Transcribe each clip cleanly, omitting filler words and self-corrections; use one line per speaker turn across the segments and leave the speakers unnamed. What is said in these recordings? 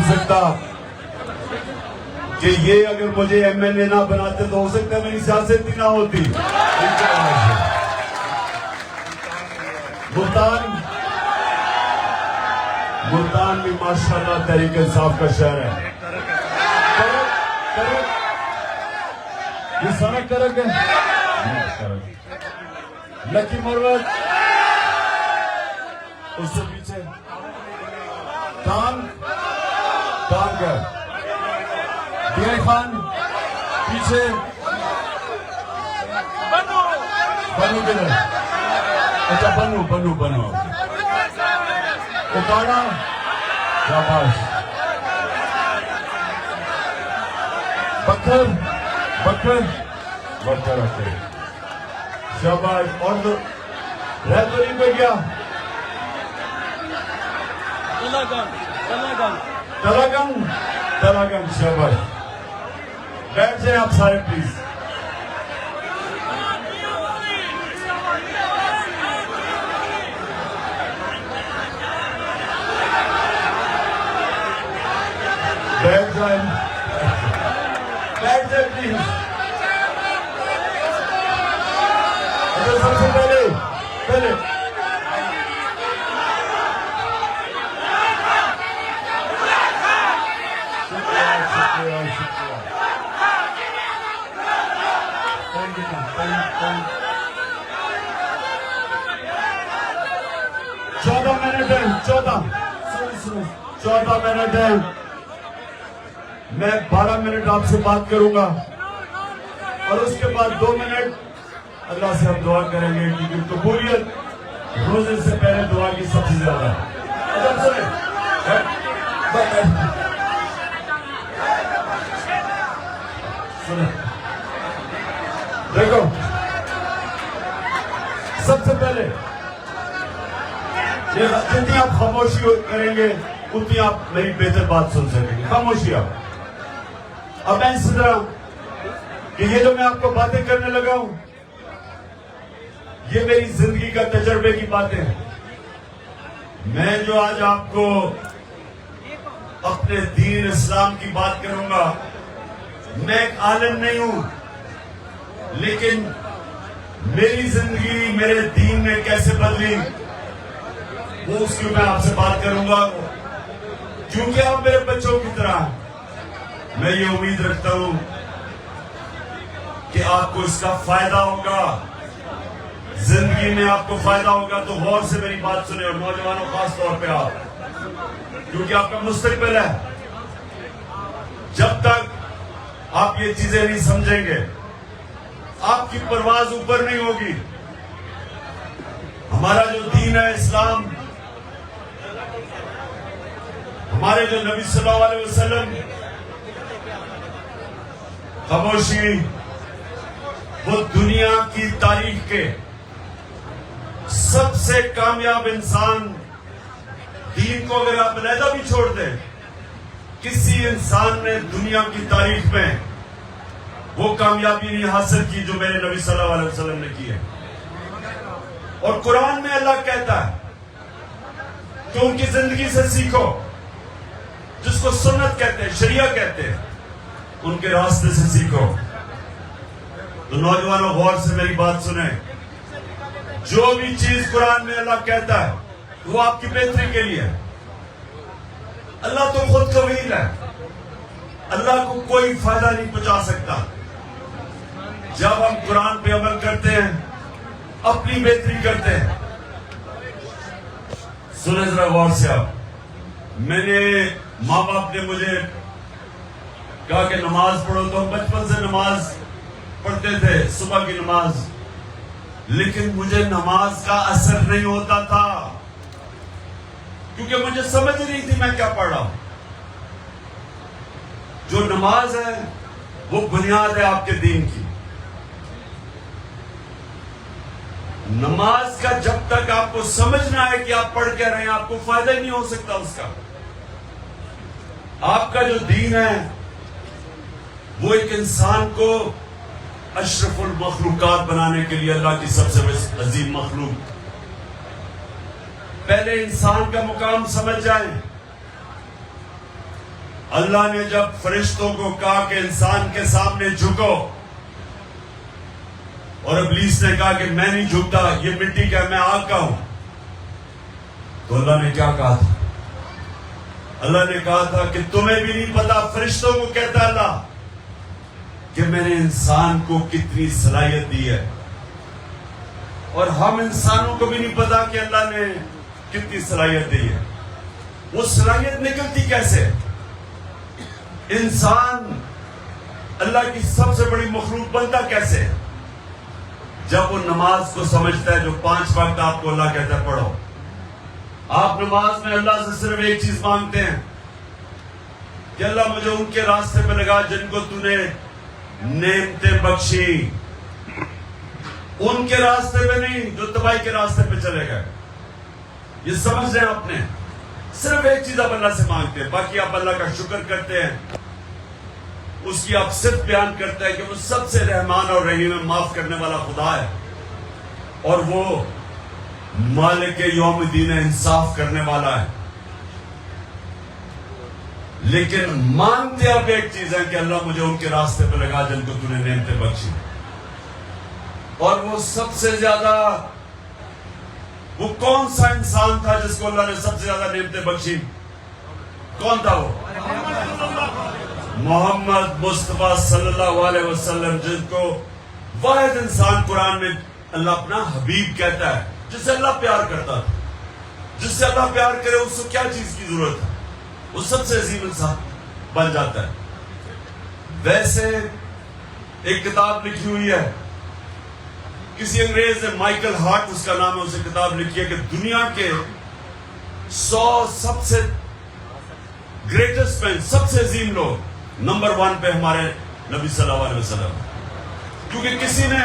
سکتا کہ یہ اگر مجھے MLA نہ بناتے تو ہو سکتا ہے میری سیاست ہی نہ ہوتی. ملتان بھی ماشاءاللہ تحریک انصاف کا شہر ہے. یہ سارا کرک ہے. لکی مروت اس سے پیچھے ٹانگ ہے. ڈی خان پیچھے. بنو کدھر؟ اچھا بنو اکاڑا. شاباش. بکر رکھے. شاباش. اور تو رہ تو نہیں کوئی گیا. تلاگن. شاباش. بیٹھ جائیں آپ سارے پلیز. بیٹھ جائیں پلیز. سب سے پہلے شکریہ. 14 منٹ ہے. 14 منٹ ہے. میں 12 منٹ آپ سے بات کروں گا اور اس کے بعد 2 منٹ اللہ سے ہم دعا کریں گے کیونکہ قبولیت روزے سے پہلے دعا کی سب سے زیادہ ہے. دیکھو سب سے پہلے جتنی آپ خاموشی کریں گے اتنی آپ میری بہتر بات سن سکیں گے. خاموشی آپ. اب میں اس طرح کہ یہ جو میں آپ کو باتیں کرنے لگا ہوں یہ میری زندگی کا تجربے کی باتیں ہیں. میں جو آج آپ کو اپنے دین اسلام کی بات کروں گا میں ایک عالم نہیں ہوں لیکن میری زندگی میرے دین نے کیسے بدلی وہ اس کی میں آپ سے بات کروں گا کیونکہ آپ میرے بچوں کی طرح ہیں. میں یہ امید رکھتا ہوں کہ آپ کو اس کا فائدہ ہوگا. زندگی میں آپ کو فائدہ ہوگا تو غور سے میری بات سنیں اور نوجوانوں خاص طور پہ آپ کیونکہ آپ کا مستقبل ہے. جب تک آپ یہ چیزیں نہیں سمجھیں گے آپ کی پرواز اوپر نہیں ہوگی. ہمارا جو دین ہے اسلام ہمارے جو نبی صلی اللہ علیہ وسلم خاموشی وہ دنیا کی تاریخ کے سب سے کامیاب انسان. دین کو اگر آپ علیحدہ بھی چھوڑ دیں کسی انسان نے دنیا کی تاریخ میں وہ کامیابی نہیں حاصل کی جو میرے نبی صلی اللہ علیہ وسلم نے کی ہے. اور قرآن میں اللہ کہتا ہے کہ ان کی زندگی سے سیکھو. جس کو سنت کہتے ہیں شریعہ کہتے ہیں ان کے راستے سے سیکھو. تو نوجوانوں غور سے میری بات سنیں. جو بھی چیز قرآن میں اللہ کہتا ہے وہ آپ کی بہتری کے لیے ہے. اللہ تو خود قویل ہے. اللہ کو کوئی فائدہ نہیں پہنچا سکتا. جب ہم قرآن پہ عمل کرتے ہیں اپنی بہتری کرتے ہیں. سنیں ذرا غور سے آپ. میں نے ماں باپ نے مجھے کہا کہ نماز پڑھو تو ہم بچپن سے نماز پڑھتے تھے صبح کی نماز لیکن مجھے نماز کا اثر نہیں ہوتا تھا کیونکہ مجھے سمجھ نہیں تھی میں کیا پڑھ رہا ہوں. جو نماز ہے وہ بنیاد ہے آپ کے دین کی. نماز کا جب تک آپ کو سمجھنا ہے کہ آپ پڑھ کیا رہے ہیں آپ کو فائدہ ہی نہیں ہو سکتا اس کا. آپ کا جو دین ہے وہ ایک انسان کو اشرف المخلوقات بنانے کے لیے اللہ کی سب سے عظیم مخلوق. پہلے انسان کا مقام سمجھ جائیں اللہ نے جب فرشتوں کو کہا کہ انسان کے سامنے جھکو، اور ابلیس نے کہا کہ میں نہیں جھکتا، یہ مٹی کا ہے، میں آگ کا ہوں، تو اللہ نے کیا کہا تھا؟ اللہ نے کہا تھا کہ تمہیں بھی نہیں پتا، فرشتوں کو کہتا ہے اللہ کہ میں نے انسان کو کتنی صلاحیت دی ہے، اور ہم انسانوں کو بھی نہیں پتا کہ اللہ نے کتنی صلاحیت دی ہے۔ وہ صلاحیت نکلتی کیسے؟ انسان اللہ کی سب سے بڑی مخلوق بنتا کیسے؟ جب وہ نماز کو سمجھتا ہے، جو 5 وقت آپ کو اللہ کہتا ہے پڑھو۔ آپ نماز میں اللہ سے صرف ایک چیز مانگتے ہیں کہ اللہ مجھے ان کے راستے پہ لگا جن کو تو نے نعمتیں بخشی، ان کے راستے پہ نہیں جو تباہی کے راستے پہ چلے گئے۔ یہ سمجھ رہے ہیں آپ نے؟ صرف ایک چیز آپ اللہ سے مانگتے ہیں، باقی آپ اللہ کا شکر کرتے ہیں، اس کی آپ صرف بیان کرتے ہیں کہ وہ سب سے رحمان اور رحیم ہے، معاف کرنے والا خدا ہے، اور وہ مالک یوم الدین انصاف کرنے والا ہے۔ لیکن مانتے آپ ایک چیز ہے کہ اللہ مجھے ان کے راستے پہ لگا جن کو تو نے نعمتیں بخشی، اور وہ سب سے زیادہ، وہ کون سا انسان تھا جس کو اللہ نے سب سے زیادہ نعمتیں بخشی؟ کون تھا وہ؟ محمد مصطفیٰ صلی اللہ علیہ وسلم، جس کو واحد انسان قرآن میں اللہ اپنا حبیب کہتا ہے، جس سے اللہ پیار کرتا تھا۔ جس سے اللہ پیار کرے اس کو کیا چیز کی ضرورت ہے؟ وہ سب سے عظیم انسان بن جاتا ہے۔ ویسے ایک کتاب لکھی ہوئی ہے، کسی انگریز نے، مائیکل ہارٹ اس کا نام ہے، اسے کتاب لکھی ہے کہ دنیا کے 100 سب سے گریٹسٹ مین، سب سے عظیم لوگ، نمبر 1 پہ ہمارے نبی صلی اللہ علیہ وسلم، کیونکہ کسی نے،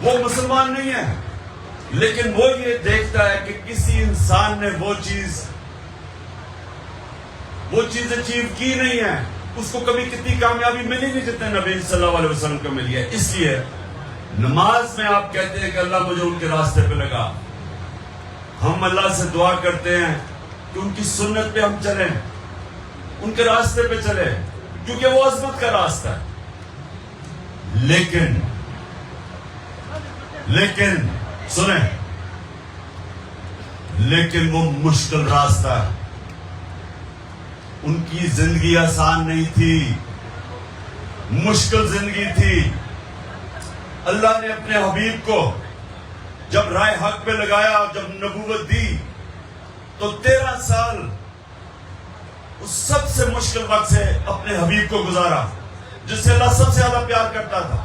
وہ مسلمان نہیں ہے لیکن وہ یہ دیکھتا ہے کہ کسی انسان نے وہ چیز اچیو کی نہیں ہے، اس کو کبھی کتنی کامیابی ملی نہیں جتنے نبی صلی اللہ علیہ وسلم کو ملی ہے۔ اس لیے نماز میں آپ کہتے ہیں کہ اللہ مجھے ان کے راستے پہ لگا، ہم اللہ سے دعا کرتے ہیں کہ ان کی سنت پہ ہم چلیں، ان کے راستے پہ چلیں، کیونکہ وہ عظمت کا راستہ ہے۔ لیکن سنیں، لیکن وہ مشکل راستہ ہے، ان کی زندگی آسان نہیں تھی، مشکل زندگی تھی۔ اللہ نے اپنے حبیب کو جب رائے حق پہ لگایا، جب نبوت دی، تو 13 سال اس سب سے مشکل وقت سے اپنے حبیب کو گزارا، جس سے اللہ سب سے زیادہ پیار کرتا تھا۔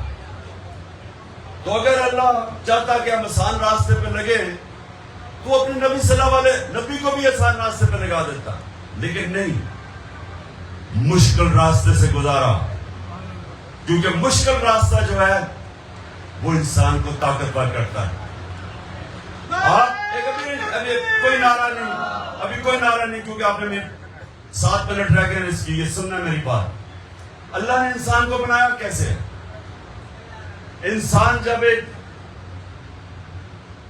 تو اگر اللہ چاہتا کہ ہم آسان راستے پہ لگے تو اپنے نبی صلی اللہ علیہ نبی کو بھی آسان راستے پہ لگا دیتا، لیکن نہیں، مشکل راستے سے گزارا، کیونکہ مشکل راستہ جو ہے وہ انسان کو طاقتور کرتا ہے۔ آپ ابھی کوئی نعرہ نہیں، کیونکہ آپ نے 7 منٹ رہ گئے اس کی، یہ سننا میری بات۔ اللہ نے انسان کو بنایا کیسے؟ انسان جب ایک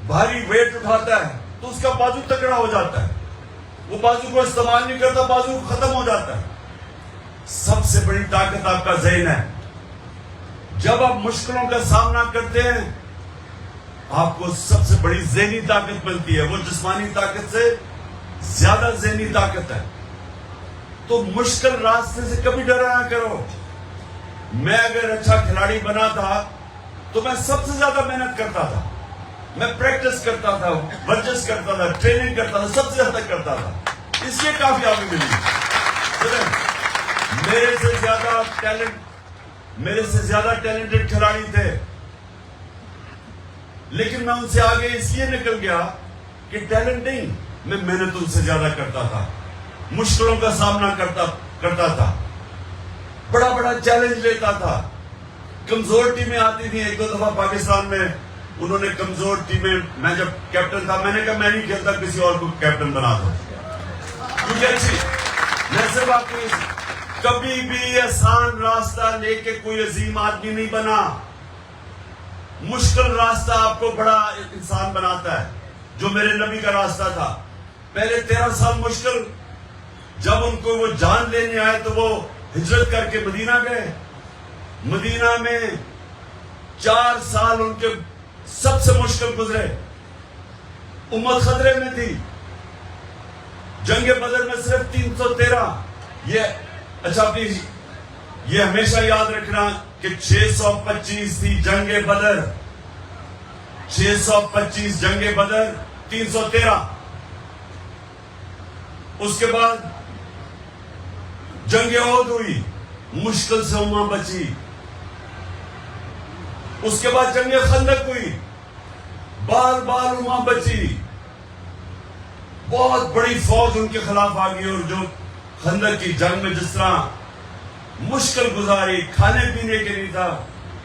بھاری ویٹ اٹھاتا ہے تو اس کا بازو تکڑا ہو جاتا ہے، وہ بازو کو استعمال نہیں کرتا، بازو ختم ہو جاتا ہے۔ سب سے بڑی طاقت آپ کا ذہن ہے۔ جب آپ مشکلوں کا سامنا کرتے ہیں، آپ کو سب سے بڑی ذہنی طاقت ملتی ہے، وہ جسمانی طاقت سے زیادہ ذہنی طاقت ہے۔ تو مشکل راستے سے کبھی ڈرا نہ کرو۔ میں اگر اچھا کھلاڑی بنا تھا تو میں سب سے زیادہ محنت کرتا تھا، میں پریکٹس کرتا تھا، ورزش کرتا تھا، ٹریننگ کرتا تھا، سب سے زیادہ کرتا تھا، اس لیے کامیابی ملی۔ میرے سے زیادہ ٹیلنٹڈ کھلاڑی تھے، لیکن میں ان سے آگے اس لیے نکل گیا کہ ٹیلنٹ نہیں، میں محنت ان سے زیادہ کرتا تھا، مشکلوں کا سامنا کرتا تھا، بڑا بڑا چیلنج لیتا تھا۔ کمزور ٹیمیں آتی تھی، 1-2 دفعہ پاکستان میں انہوں نے کمزور ٹیمیں، میں جب کیپٹن تھا میں نے کہا میں نہیں کھیلتا، کسی اور کو کیپٹن بنا دو، کیونکہ اچھی میں صرف آپ کو کبھی بھی آسان راستہ لے کے کوئی عظیم آدمی نہیں بنا۔ مشکل راستہ آپ کو بڑا انسان بناتا ہے، جو میرے نبی کا راستہ تھا۔ پہلے 13 سال مشکل، جب ان کو وہ جان لینے آئے تو وہ ہجرت کر کے مدینہ گئے. مدینہ میں 4 سال ان کے سب سے مشکل گزرے. امت خطرے میں تھی. جنگ بدر میں صرف 313. یہ ہمیشہ یاد رکھنا کہ 625 تھی جنگ بدر. 625 جنگ بدر، 313. اس کے بعد جنگ احد ہوئی، مشکل سے امت بچی. اس کے بعد جنگ خندق ہوئی، بار بار امت بچی. بہت بڑی فوج ان کے خلاف آ گئی، اور جو خندق کی جنگ میں جس طرح مشکل گزاری، کھانے پینے کے لیے تھا.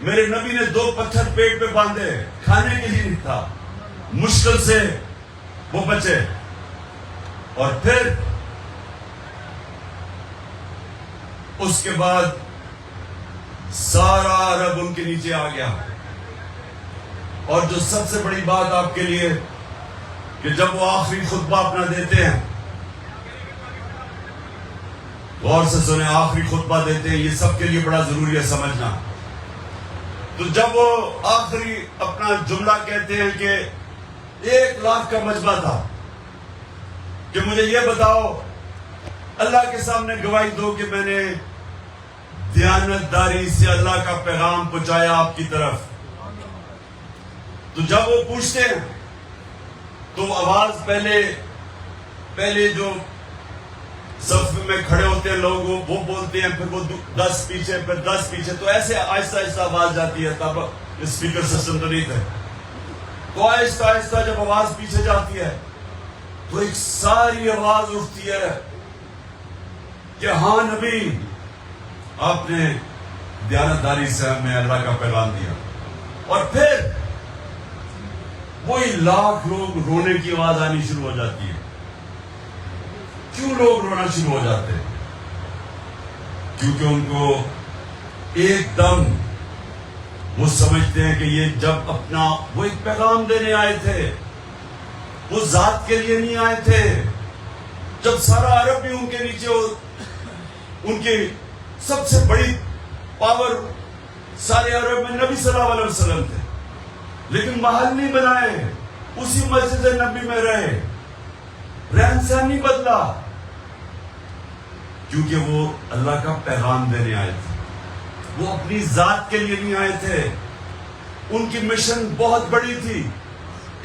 میرے نبی نے 2 پتھر پیٹ پہ باندھے، کھانے کے لیے نہیں تھا. مشکل سے وہ بچے. اور پھر اس کے بعد سارا عرب ان کے نیچے آ گیا. اور جو سب سے بڑی بات آپ کے لیے کہ جب وہ آخری خطبہ اپنا دیتے ہیں، غور سے سنیں، آخری خطبہ دیتے ہیں، یہ سب کے لیے بڑا ضروری ہے سمجھنا. تو جب وہ آخری اپنا جملہ کہتے ہیں کہ 1 لاکھ کا مجمع تھا کہ مجھے یہ بتاؤ، اللہ کے سامنے گواہی دو کہ میں نے دیانتداری سے اللہ کا پیغام پہنچایا آپ کی طرف. تو جب وہ پوچھتے ہیں تو آواز پہلے جو صف میں کھڑے ہوتے ہیں لوگ وہ بولتے ہیں، پھر وہ 10 پیچھے، پھر 10 پیچھے. تو ایسے آہستہ آہستہ آواز جاتی ہے. تب اسپیکر سسٹم تو نہیں تھے. تو آہستہ آہستہ جب آواز پیچھے جاتی ہے تو ایک ساری آواز اٹھتی ہے کہ ہاں نبی، آپ نے دیانتداری سے ہمیں اللہ کا پیغام دیا. اور پھر وہی لاکھ لوگ رونے کی آواز آنی شروع ہو جاتی ہے. کیوں لوگ رونا شروع ہو جاتے ہیں؟ کیونکہ ان کو ایک دم وہ سمجھتے ہیں کہ یہ جب اپنا وہ ایک پیغام دینے آئے تھے، وہ ذات کے لیے نہیں آئے تھے. جب سارا عرب بھی ان کے نیچے ہو، ان کی سب سے بڑی پاور سارے عرب میں نبی صلی اللہ علیہ وسلم تھے، لیکن محل نہیں بنائے، اسی مسجد نبی میں رہے، رہن سہن نہیں بدلا، کیونکہ وہ اللہ کا پیغام دینے آئے تھے. وہ اپنی ذات کے لیے نہیں آئے تھے. ان کی مشن بہت بڑی تھی،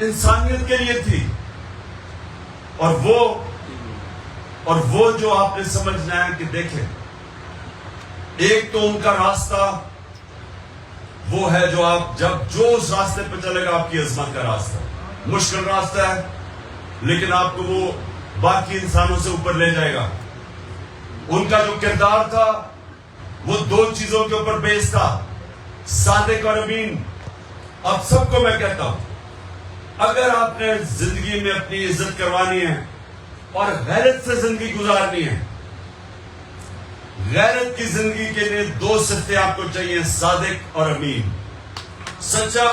انسانیت کے لیے تھی. اور وہ جو آپ نے سمجھنا ہے کہ دیکھیں، ایک تو ان کا راستہ وہ ہے جو آپ جو اس راستے پہ چلے گا آپ کی عظمت کا راستہ. مشکل راستہ ہے لیکن آپ کو وہ باقی انسانوں سے اوپر لے جائے گا. ان کا جو کردار تھا وہ 2 چیزوں کے اوپر بیس تھا، صادق اور امین. اب سب کو میں کہتا ہوں، اگر آپ نے زندگی میں اپنی عزت کروانی ہے اور غیرت سے زندگی گزارنی ہے، غیرت کی زندگی کے لیے 2 صفتیں آپ کو چاہیے، صادق اور امین. سچا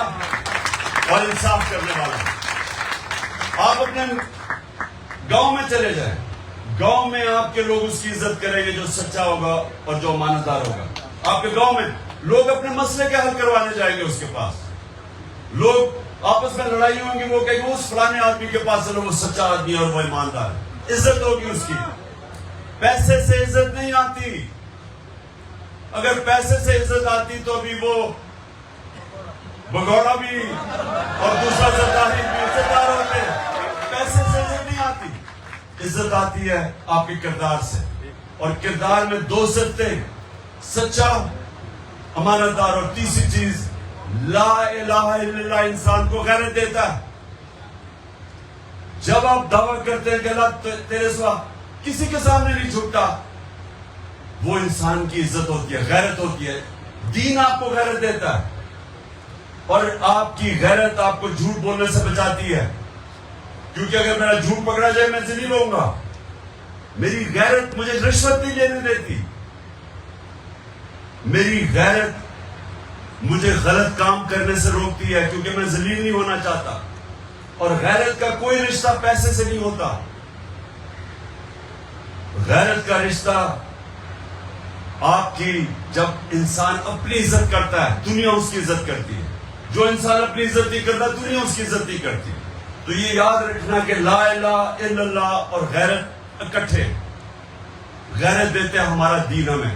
اور انصاف کرنے والا. آپ اپنے گاؤں میں چلے جائیں، گاؤں میں آپ کے لوگ اس کی عزت کریں گے جو سچا ہوگا اور جو امانتدار ہوگا. آپ کے گاؤں میں لوگ اپنے مسئلے کے حل کروانے جائیں گے اس کے پاس. لوگ آپس میں لڑائی ہوں گی، وہ کہیں گے اس فلانے آدمی کے پاس چلو، وہ سچا آدمی اور وہ ایماندار ہے. عزت ہوگی اس کی. پیسے سے عزت نہیں آتی. اگر پیسے سے عزت آتی تو ابھی وہ بگوڑا بھی اور دوسرا زرداری بھی عزت دار ہوتے. پیسے سے عزت نہیں آتی. عزت آتی ہے آپ کے کردار سے. اور کردار میں 2 صفتیں، سچا، امانتدار. اور تیسری چیز، لا الہ الا اللہ انسان کو غیرت دیتا ہے. جب آپ دعویٰ کرتے ہیں کہ اللہ تیرے سوا کسی کے سامنے نہیں جھکتا، وہ انسان کی عزت ہوتی ہے، غیرت ہوتی ہے. دین آپ کو غیرت دیتا ہے اور آپ کی غیرت آپ کو جھوٹ بولنے سے بچاتی ہے. کیونکہ اگر میرا جھوٹ پکڑا جائے میں ذلیل ہوں گا. میری غیرت مجھے رشوت نہیں لینے دیتی. میری غیرت مجھے غلط کام کرنے سے روکتی ہے کیونکہ میں ذلیل نہیں ہونا چاہتا. اور غیرت کا کوئی رشتہ پیسے سے نہیں ہوتا. غیرت کا رشتہ آپ کی، جب انسان اپنی عزت کرتا ہے دنیا اس کی عزت کرتی ہے. جو انسان اپنی عزت نہیں کرتا دنیا اس کی عزت نہیں کرتی. تو یہ یاد رکھنا کہ لا الہ الا اللہ اور غیرت اکٹھے غیرت دیتے ہیں ہمارا دین ہمیں.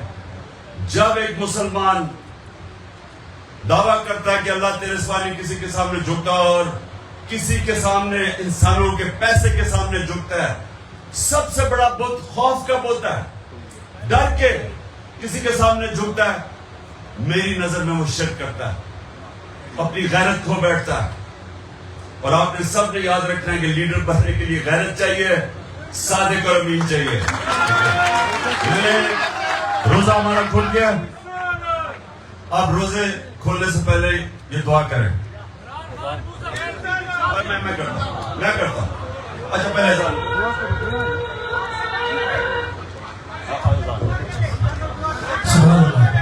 جب ایک مسلمان دعویٰ کرتا ہے کہ اللہ تیرے سوا نہیں کسی کے سامنے جھکتا اور کسی کے سامنے انسانوں کے پیسے کے سامنے جھکتا ہے، سب سے بڑا بت خوف کا بت ہے، ڈر کے کسی کے سامنے جھکتا ہے، میری نظر میں وہ شرک کرتا ہے، اپنی غیرت کھو بیٹھتا ہے. اور آپ نے سب نے یاد رکھنا ہے کہ لیڈر بننے کے لیے غیرت چاہیے، صادق اور امین چاہیے. روزہ ہمارا کھل گیا. آپ روزے کھولنے سے پہلے یہ دعا کریں. میں کرتا ہوں. اچھا پہلے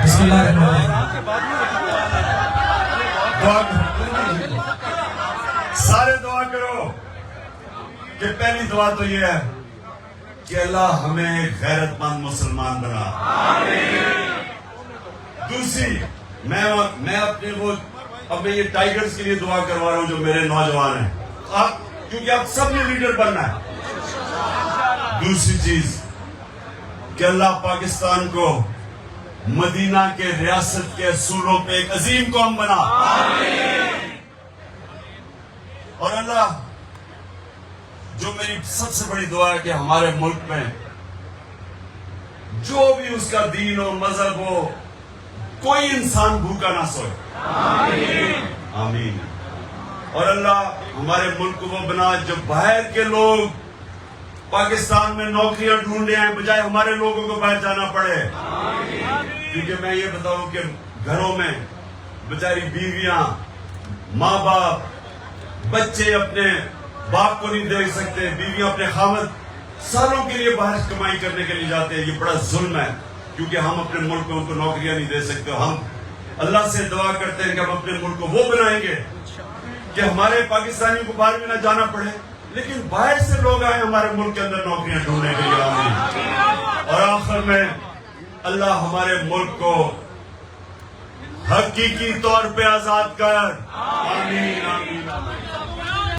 بسم اللہ الرحمن الرحیم.
دعا سارے دعا کرو کہ پہلی دعا تو یہ ہے کہ اللہ ہمیں غیرت مند مسلمان بنا. دوسری میں اپنے وہ اب میں یہ ٹائیگرز کے لیے دعا کروا رہا ہوں جو میرے نوجوان ہیں، آپ کیونکہ آپ سب نے لیڈر بننا ہے. دوسری چیز کہ اللہ پاکستان کو مدینہ کے ریاست کے اصولوں پہ ایک عظیم قوم بنا. اور اللہ جو میری سب سے بڑی دعا ہے کہ ہمارے ملک میں جو بھی اس کا دین و مذہب ہو کوئی انسان بھوکا نہ سوئے. آمین. اور اللہ ہمارے ملک کو وہ بنا جو باہر کے لوگ پاکستان میں نوکریاں ڈھونڈ رہے ہیں بجائے ہمارے لوگوں کو باہر جانا پڑے. کیونکہ میں یہ بتاؤں کہ گھروں میں بیچاری بیویاں، ماں باپ، بچے اپنے باپ کو نہیں دیکھ سکتے، بیویاں اپنے خاوند سالوں کے لیے باہر کمائی کرنے کے لیے جاتے ہیں. یہ بڑا ظلم ہے کیونکہ ہم اپنے ملک میں ان کو نوکریاں نہیں دے سکتے. ہم اللہ سے دعا کرتے ہیں کہ ہم اپنے ملک کو وہ بنائیں گے کہ ہمارے پاکستانیوں کو باہر بھی نہ جانا پڑے لیکن باہر سے لوگ آئے ہمارے ملک کے اندر نوکریاں ڈھونڈنے کے لیے. آمین. اور آخر میں اللہ ہمارے ملک کو حقیقی طور پہ آزاد کر. آمین آمین.